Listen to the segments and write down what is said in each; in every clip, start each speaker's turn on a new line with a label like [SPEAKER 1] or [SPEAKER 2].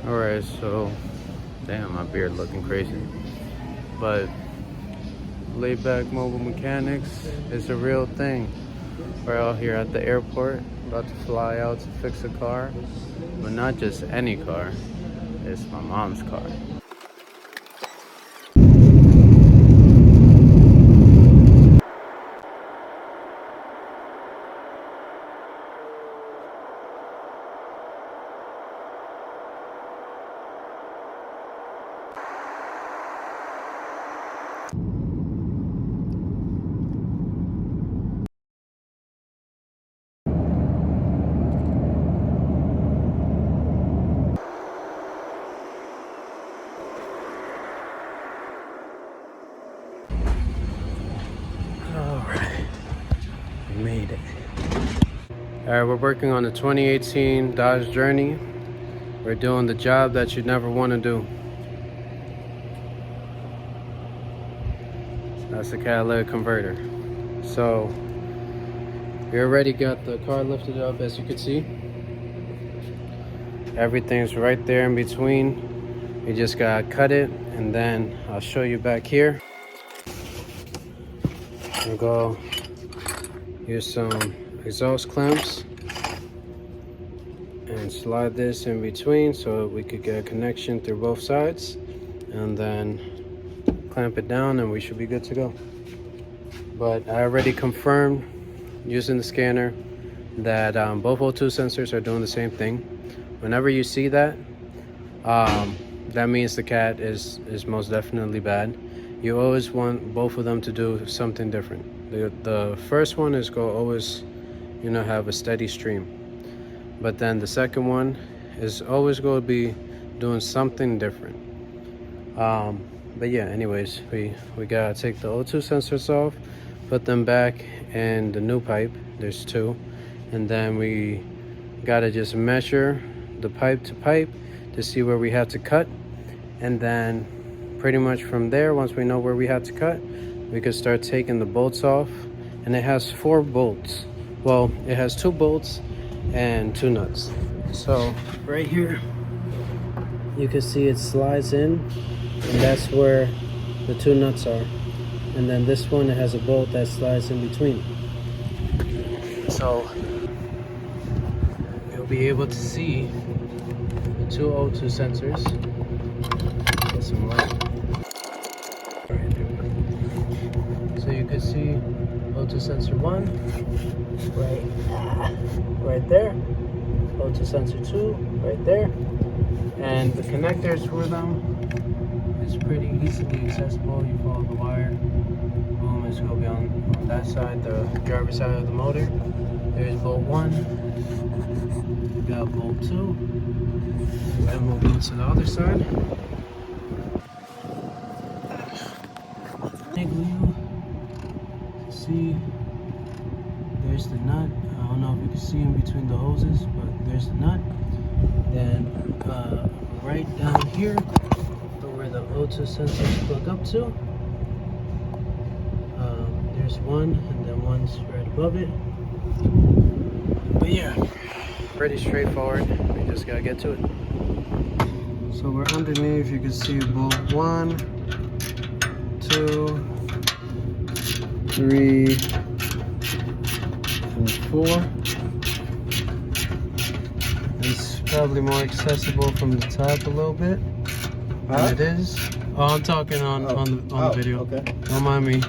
[SPEAKER 1] Alright, so damn, my beard looking crazy. But laid back mobile mechanics is a real thing. We're out here at the airport, about to fly out to fix a car. But not just any car, it's my mom's car. Alright, we made it. Alright, we're working on the 2018 Dodge Journey. We're doing the job that you never want to do. That's a catalytic converter. So, we already got the car lifted up, as you can see. Everything's right there in between. You just gotta cut it, and then I'll show you back here. We'll go use some exhaust clamps and slide this in between so we could get a connection through both sides, and then clamp it down and we should be good to go. But I already confirmed using the scanner that both O2 sensors are doing the same thing. Whenever you see that, that means the cat is most definitely bad. You always want both of them to do something different. The first one is go always, have a steady stream. But then the second one is always going to be doing something different. But yeah, anyways, we gotta take the O2 sensors off, put them back in the new pipe. There's two. And then we gotta just measure the pipe to pipe to see where we have to cut. And then pretty much from there, once we know where we have to cut, we could start taking the bolts off. And it has 4 bolts. Well, it has 2 bolts and 2 nuts. So right here, you can see it slides in, and that's where the 2 nuts are. And then this one, it has a bolt that slides in between. So you'll be able to see the 2 O2 sensors. Get some light. So you can see O2 sensor 1 right there. O2 sensor 2 right there. And the connectors for them is pretty easily accessible. You follow the wire. Boom, it's gonna be on that side, the driver's side of the motor. There's bolt 1. We got bolt 2. And we'll go to the other side. See, there's the nut. I don't know if you can see in between the hoses, but there's the nut. Then right down here, where the O2 sensors plug up to, there's one, and then one's right above it. But yeah, pretty straightforward. We just gotta get to it. So we're underneath. You can see bolt 1, 2, 3, and 4. It's probably more accessible from the top a little bit than it is. Oh, I'm talking on the video. Okay. Don't mind me.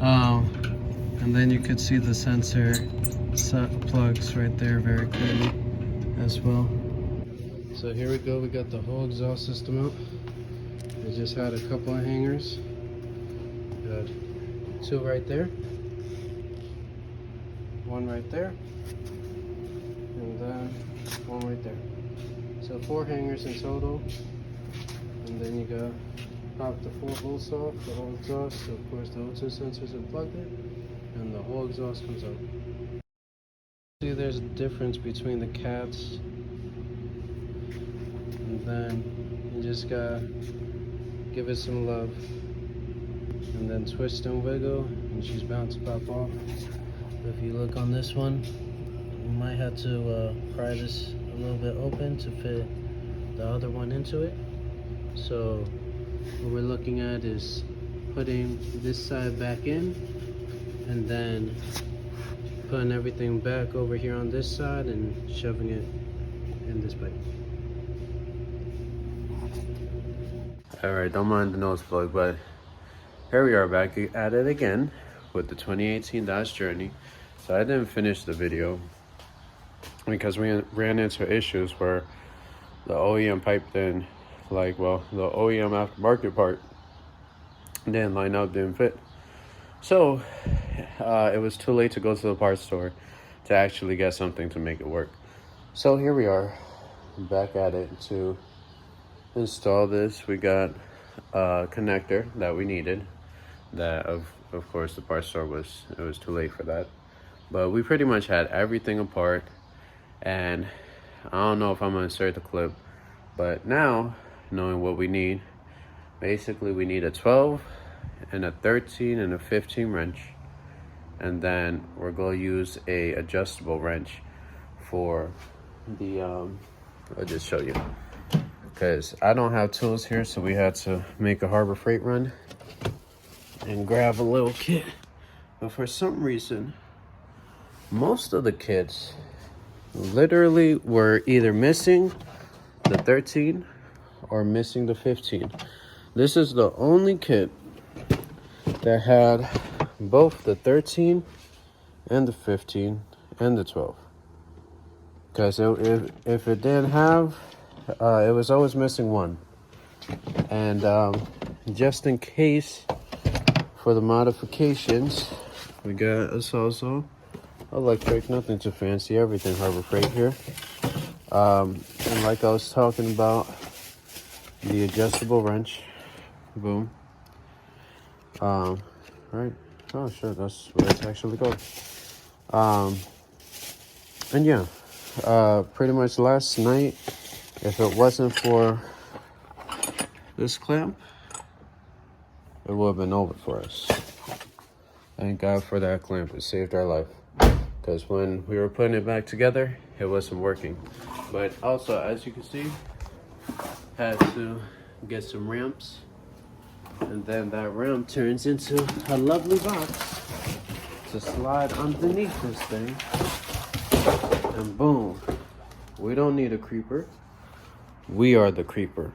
[SPEAKER 1] And then you could see the sensor plugs right there very clearly as well. So here we go. We got the whole exhaust system out. We just had a couple of hangers. Got 2 right there, 1 right there, and then 1 right there. So 4 hangers in total. And then you gotta pop the 4 bolts off, the whole exhaust. So of course the O2 sensors are plugged in, and the whole exhaust comes out. See, there's a difference between the cats, and then you just gotta give it some love. And then twist and wiggle, and she's bound to pop off. If you look on this one, you might have to pry this a little bit open to fit the other one into it. So what we're looking at is putting this side back in, and then putting everything back over here on this side and shoving it in this pipe. Alright, don't mind the nose plug, but here we are back at it again with the 2018 Dodge Journey. So I didn't finish the video because we ran into issues where the OEM pipe didn't, the OEM aftermarket part didn't line up, didn't fit. So it was too late to go to the parts store to actually get something to make it work. So here we are back at it to install this. We got a connector that we needed, that of course the parts store was too late for that, but we pretty much had everything apart. And I don't know if I'm gonna insert the clip, but now knowing what we need, basically we need a 12 and a 13 and a 15 wrench, and then we're gonna use a adjustable wrench for the I'll just show you, because I don't have tools here, so we had to make a Harbor Freight run and grab a little kit. But for some reason, most of the kits literally were either missing the 13 or missing the 15. This is the only kit that had both the 13 and the 15 and the 12. Because if it didn't have, it was always missing one. And just in case, for the modifications, we got a Sawzall electric, nothing too fancy, everything Harbor Freight here. And like I was talking about, the adjustable wrench, boom. Right, oh shit, that's where it's actually going. And yeah, pretty much last night, if it wasn't for this clamp, it would have been over for us. Thank God for that clamp, it saved our life. Because when we were putting it back together, it wasn't working. But also, as you can see, had to get some ramps, and then that ramp turns into a lovely box to slide underneath this thing, and boom, we don't need a creeper, we are the creeper.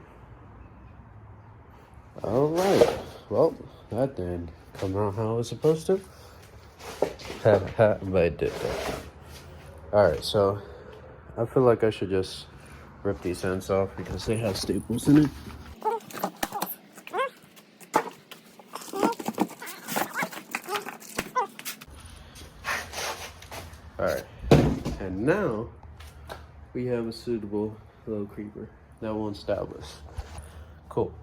[SPEAKER 1] All right, well, that didn't come out how it was supposed to. But it did. Alright, so I feel like I should just rip these ends off because they have staples in it. Alright, and now we have a suitable little creeper that won't stab us. Cool.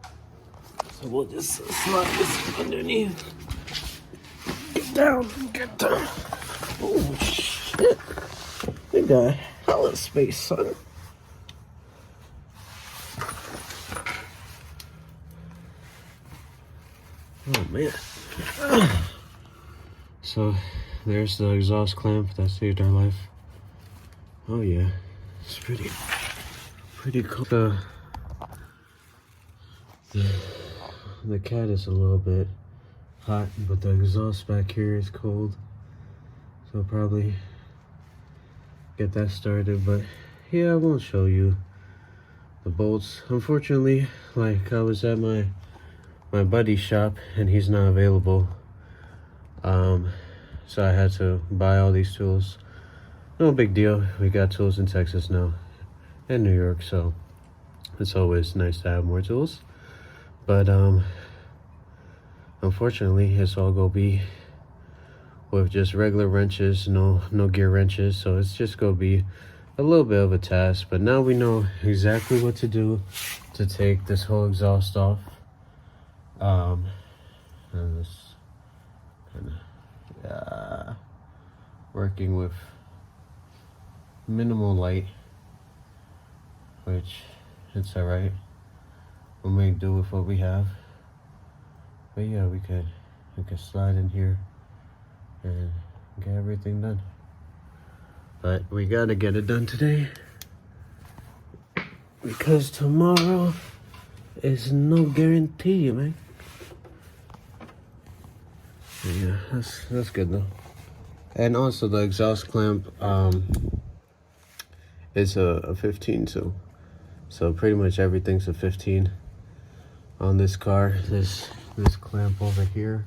[SPEAKER 1] So we'll just slide this underneath. Get down. Oh shit. We got hella space, son. Oh man. So there's the exhaust clamp that saved our life. Oh yeah. It's pretty cool. The cat is a little bit hot, but the exhaust back here is cold, so I'll probably get that started. But yeah, I won't show you the bolts, unfortunately. Like, I was at my buddy's shop and he's not available, so I had to buy all these tools. No big deal, we got tools in Texas now and New York, so it's always nice to have more tools. But unfortunately, it's all gonna be with just regular wrenches, no gear wrenches. So it's just gonna be a little bit of a task. But now we know exactly what to do to take this whole exhaust off. And this kind of working with minimal light, which it's all right. We'll make do with what we have. But yeah, we could slide in here and get everything done. But we gotta get it done today. because tomorrow is no guarantee, man. Yeah, that's good though. And also the exhaust clamp is a 15 too. So pretty much everything's a 15 on this car. This clamp over here,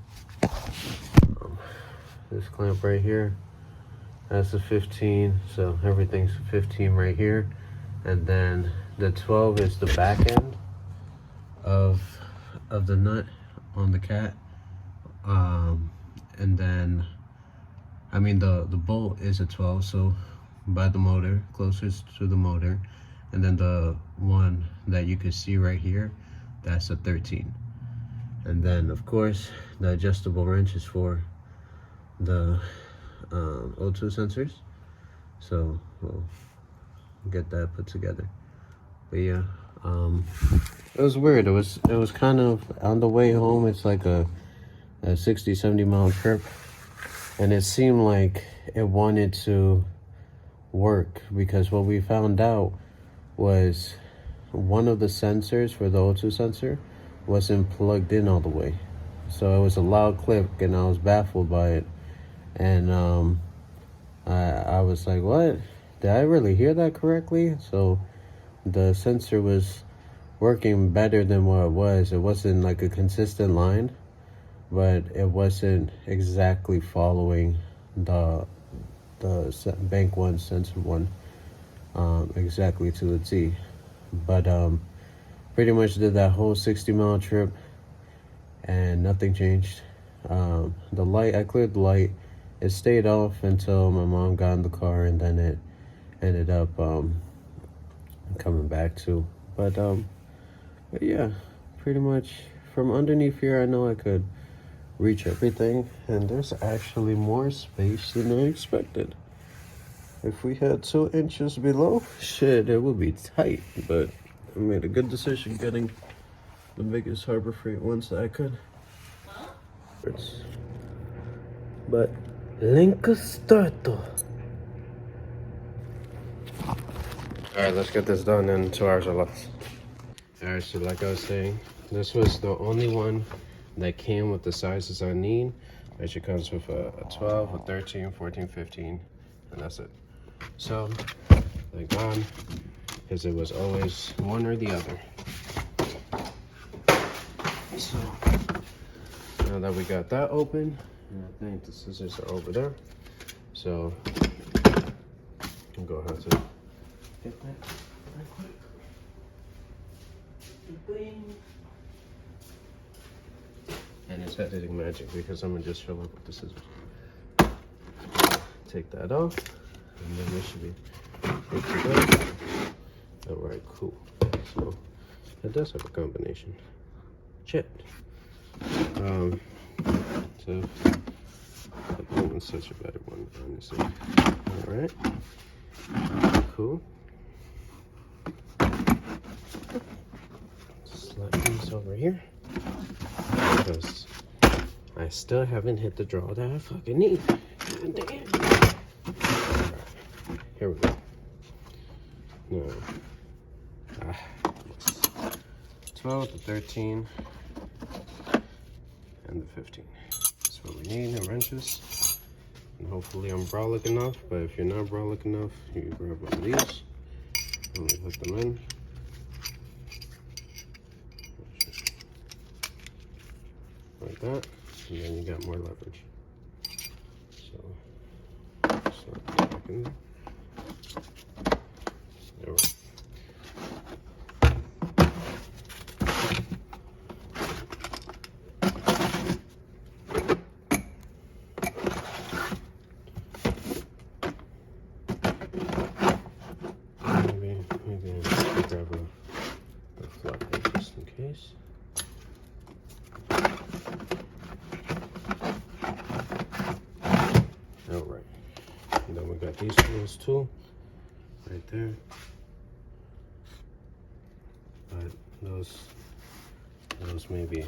[SPEAKER 1] this clamp right here, that's a 15. So everything's a 15 right here. And then the 12 is the back end of the nut on the cat. And then I mean the bolt is a 12, so by the motor, closest to the motor. And then the one that you can see right here, that's a 13. And then of course the adjustable wrench is for the O2 sensors. So we'll get that put together. But yeah, it was weird. It was kind of on the way home. It's like a 60-70 mile trip, and it seemed like it wanted to work, because what we found out was one of the sensors for the O2 sensor wasn't plugged in all the way. So it was a loud click, and I was baffled by it. And I was like, what? Did I really hear that correctly? So the sensor was working better than what it was. It wasn't like a consistent line, but it wasn't exactly following the bank one, sensor one, exactly to the T. But pretty much did that whole 60-mile trip and nothing changed. The light, I cleared the light. It stayed off until my mom got in the car, and then it ended up coming back too. But yeah, pretty much from underneath here, I know I could reach everything, and there's actually more space than I expected. If we had 2 inches below, shit, it would be tight. But I made a good decision getting the biggest Harbor Freight ones that I could. But link starto. Alright, let's get this done in 2 hours or less. Alright, so like I was saying, this was the only one that came with the sizes I need. Actually comes with a 12, a 13, 14, 15, and that's it. So, thank God, because it was always one or the other. So, now that we got that open, and I think the scissors are over there, so I'm going to have to get that right quick. Bing. And it's editing magic, because I'm gonna just fill up with the scissors. Take that off, and then we should be good to go. All right, cool. So it does have a combination. Shit. So that one's such a better one, honestly. All right, cool. Slide these over here, because I still haven't hit the draw that I fucking need. God damn. Alright, here we go. No. Yes. 12, the 13, and the 15. That's what we need in wrenches. And hopefully I'm brolic enough, but if you're not brolic enough, you grab one of these. And we put them in. Like that, and then you got more leverage. So slide back in there. There we go. Maybe I'll grab a flat one just in case. Alright, and then we got these tools too, right there. But those maybe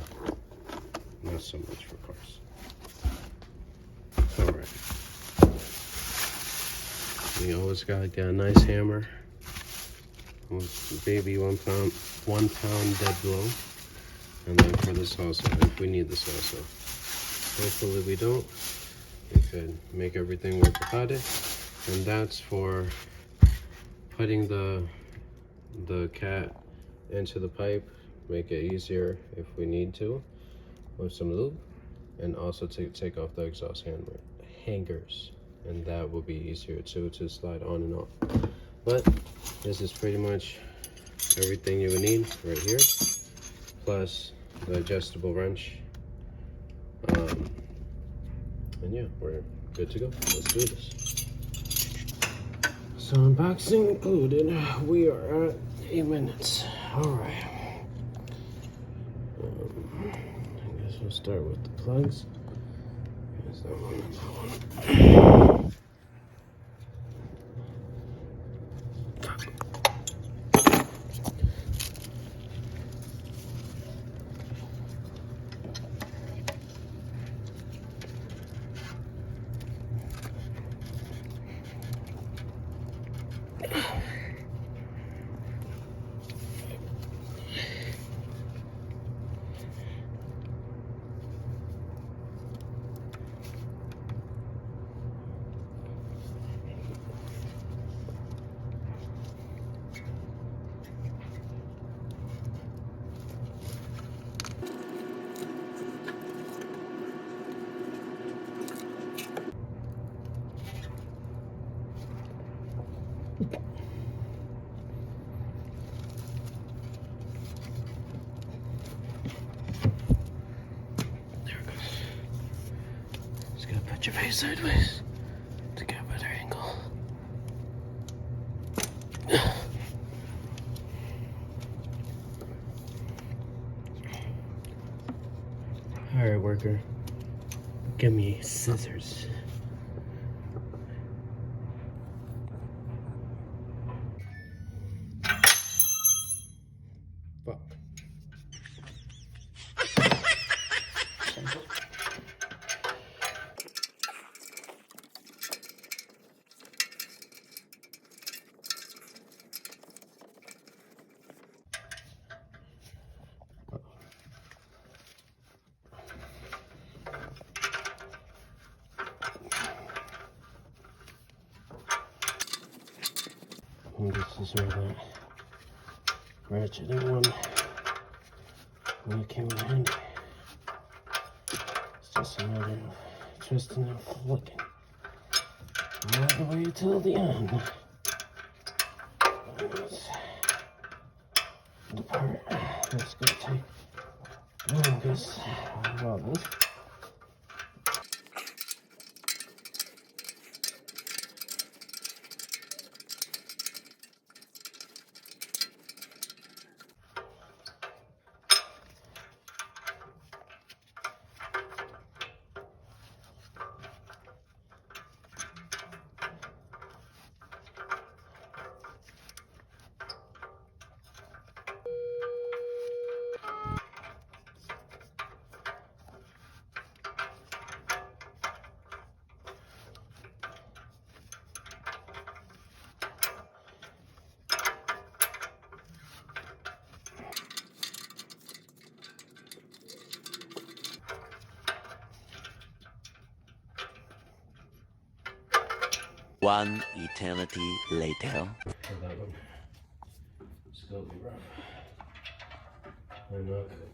[SPEAKER 1] not so much for cars. Alright. You always gotta get a nice hammer baby 1 pound dead blow. And then for the salsa, if we need the salsa. Hopefully we don't. We could make everything with picade. And that's for putting the cat into the pipe, make it easier if we need to with some lube, and also to take off the exhaust hangers, and that will be easier too to slide on and off. But this is pretty much everything you would need right here, plus the adjustable wrench. And yeah, we're good to go. Let's do this. So unboxing included, we are at 8 minutes. All right. I guess we'll start with the plugs. There's that one and that one. Put your face sideways to get a better angle. Alright, worker. Give me scissors. Fuck. This is where that ratchet and one when it came in handy. It's just a matter of twisting and flicking all the way till the end. That's the part that's gonna take longest about this.
[SPEAKER 2] One eternity later.
[SPEAKER 1] So that one still be rough. I'm not good.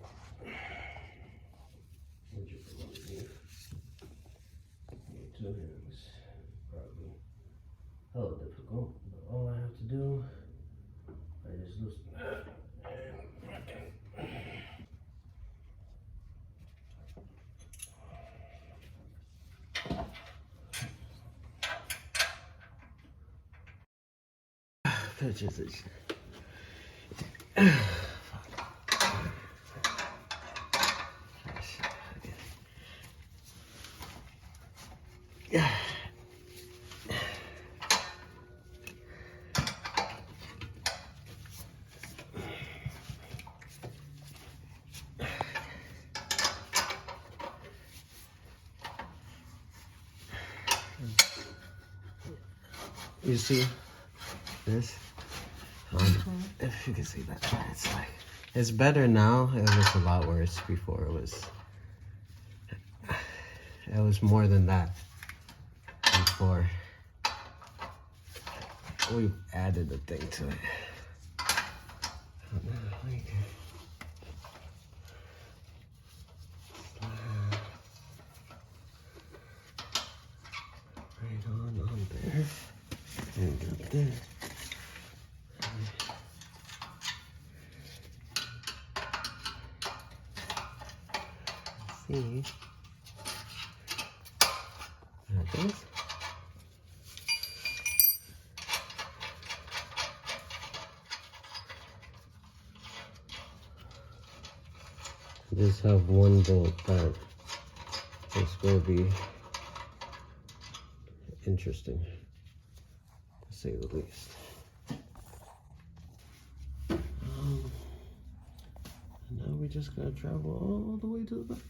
[SPEAKER 1] Would you believe? Need 2 hands. Probably hella difficult. But all I have to do, I just loosen that and fucking. Touches it. Yeah. You see this? If you can see that, it's like, it's better now. It was a lot worse before. It was more than that before we added a thing to it. Right on there. And up there. See. Like this. Just have one bolt that is going to be interesting, to say the least. And now we just gotta travel all the way to the back.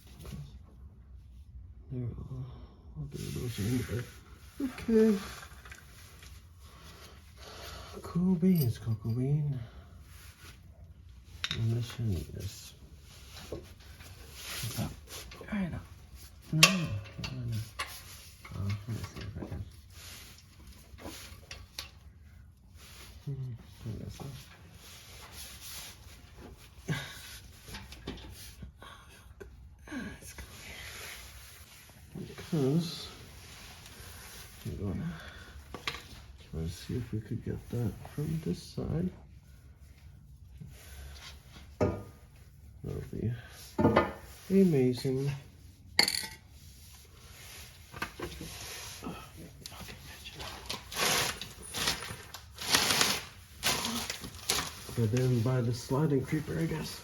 [SPEAKER 1] There, I'll do those in there. Okay. Cool beans, cocoa bean. And this should need this. Alright. No. Let me see if I can. This one. Because I'm gonna try to see if we could get that from this side. That'll be amazing. But then by the sliding creeper, I guess.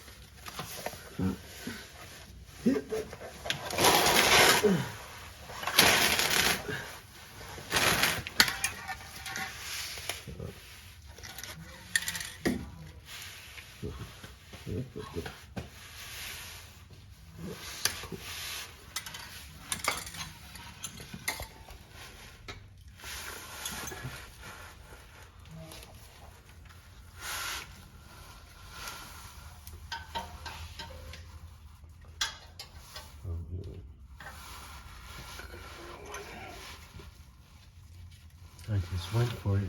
[SPEAKER 1] I just went for it.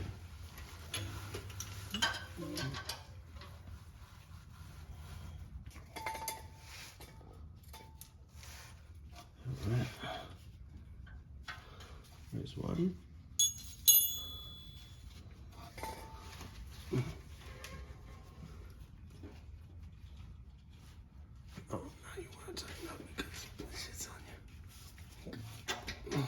[SPEAKER 1] Alright. There's one. Oh, now you want to tighten up because this shit's on you.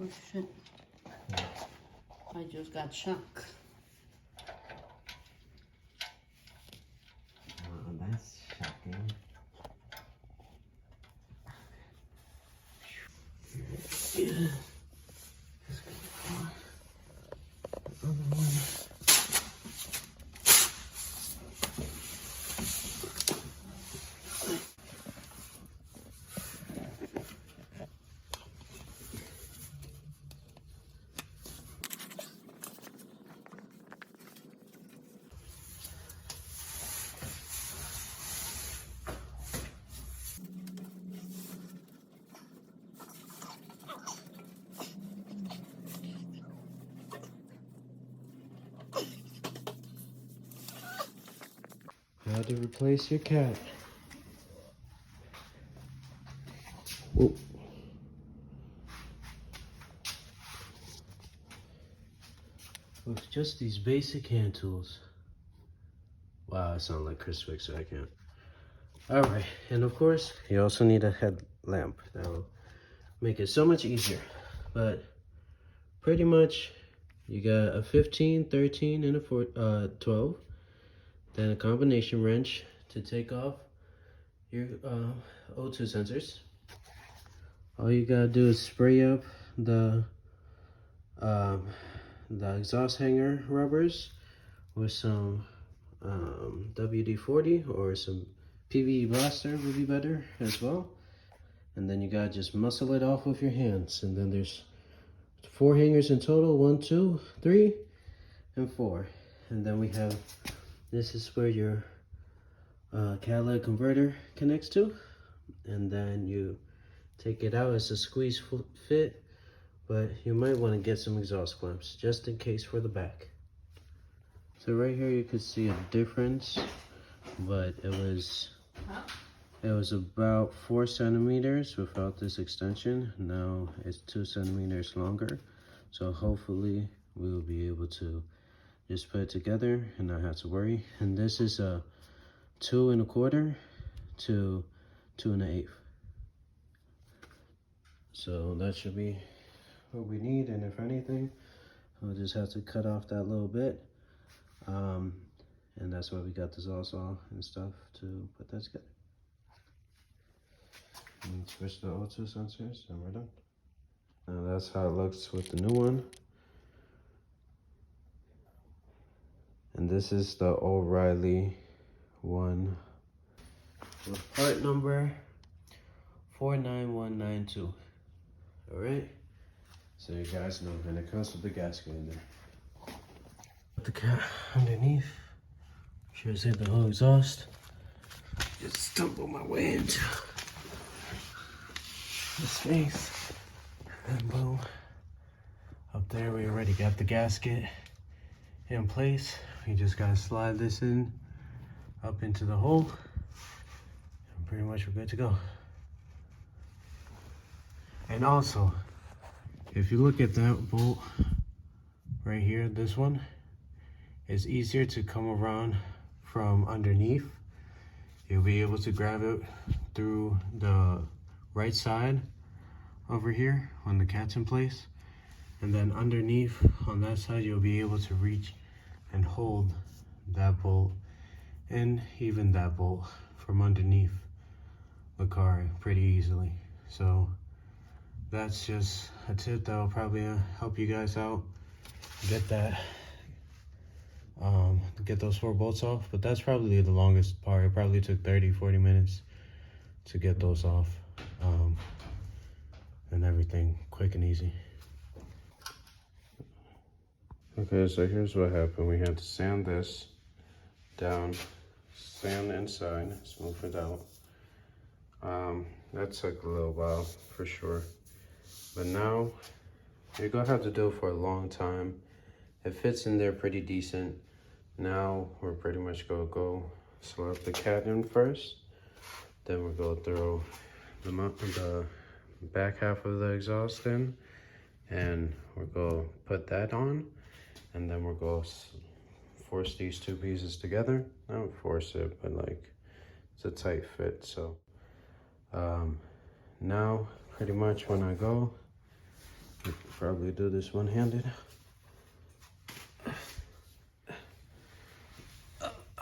[SPEAKER 3] Oh shit. I just got shocked.
[SPEAKER 1] Oh, that's shocking. Yeah. Just gonna find the other one. How to replace your cat. Whoa. With just these basic hand tools. Wow, I sound like Chris Fixer, I can't. Alright, and of course, you also need a headlamp. That'll make it so much easier. But pretty much, you got a 15, 13, and a 12. Then a combination wrench to take off your O2 sensors. All you gotta do is spray up the exhaust hanger rubbers with some WD-40 or some PVE blaster would be better as well. And then you gotta just muscle it off with your hands. And then there's 4 hangers in total, 1, 2, 3, and 4. And then we have, this is where your catalytic converter connects to. And then you take it out. It's a squeeze fit, but you might want to get some exhaust clamps just in case for the back. So right here you could see a difference, but it was about 4 centimeters without this extension. Now it's 2 centimeters longer. So hopefully we will be able to just put it together and not have to worry. And this is a 2 1/4 to 2 1/8. So that should be what we need. And if anything, we'll just have to cut off that little bit. And that's why we got this all saw and stuff to put that together. And switch the O2 sensors and we're done. Now that's how it looks with the new one. And this is the O'Reilly one with part number 49192. Alright? So you guys know, and it comes with the gasket in there. Put the cat underneath. Sure as hit the whole exhaust. Just stumble my way into the space. And boom. Up there we already got the gasket in place. We just gotta slide this in up into the hole. And pretty much we're good to go. And also, if you look at that bolt right here, this one, it's easier to come around from underneath. You'll be able to grab it through the right side over here when the cat's in place. And then underneath on that side, you'll be able to reach and hold that bolt and even that bolt from underneath the car pretty easily. So that's just a tip that will probably help you guys out get that get those 4 bolts off. But that's probably the longest part. It probably took 30-40 minutes to get those off, and everything quick and easy. Okay, so here's what happened. We had to sand this down, sand the inside, smooth it out. That took a little while for sure. But now, you're gonna have to do it for a long time. It fits in there pretty decent. Now, we're pretty much gonna go slap the cat in first. Then we're gonna throw the back half of the exhaust in. And we're gonna put that on. And then we're gonna force these 2 pieces together. Not force it, but like, it's a tight fit, so. Now, pretty much when I go, you can probably do this one-handed.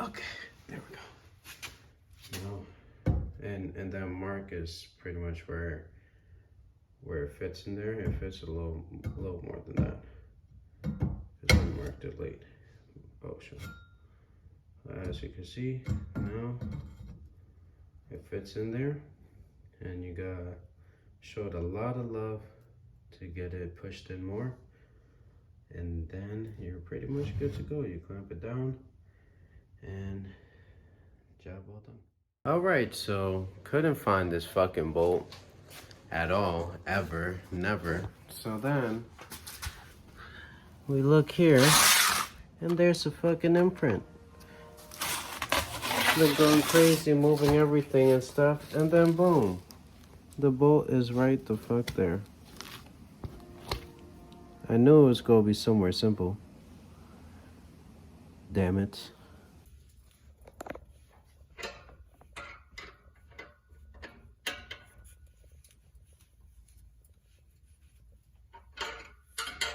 [SPEAKER 1] Okay, there we go. Now, and that mark is pretty much where it fits in there. It fits a little more than that. Because I marked it late. Oh, sure. As you can see, now it fits in there. And you gotta show it a lot of love to get it pushed in more. And then you're pretty much good to go. You clamp it down and job well done. All right, so couldn't find this fucking bolt at all, ever, never. So then we look here and there's a fucking imprint. Been going crazy, moving everything and stuff, and then boom. The bolt is right the fuck there. I knew it was gonna be somewhere simple. Damn it.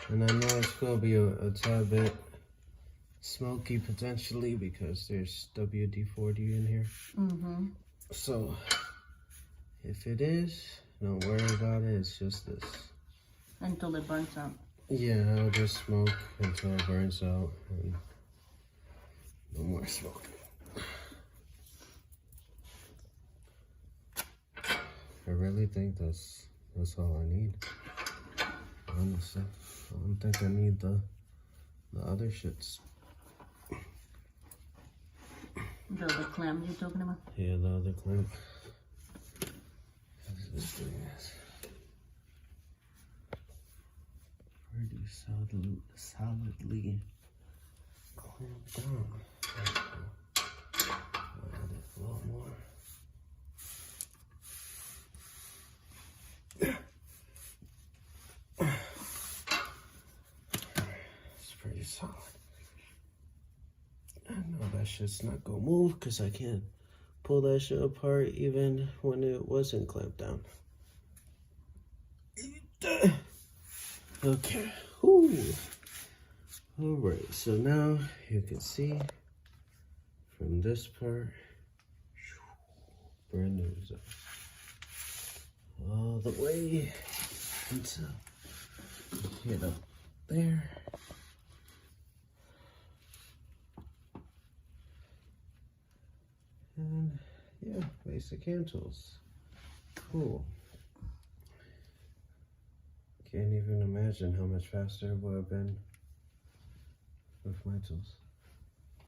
[SPEAKER 1] And I know it's gonna be a tad bit smoky potentially because there's WD-40 in here.
[SPEAKER 3] Mm-hmm.
[SPEAKER 1] So if it is, don't worry about it. It's just this.
[SPEAKER 3] Until it burns out.
[SPEAKER 1] Yeah, I'll just smoke until it burns out and no more smoke. honestly think that's all I need. Honestly, I don't think I need the other shits.
[SPEAKER 3] The other clam you're talking about?
[SPEAKER 1] Yeah, the other clamp. This thing is pretty solidly clamped down. I'll add it a little more. It's pretty solid. I know that shit's not gonna move because I can't pull that shit apart even when it wasn't clamped down. Okay. Ooh. All right. So now you can see from this part, brand new results, all the way until hit up there. And yeah, basic hand tools. Cool. Can't even imagine how much faster it would have been with my tools.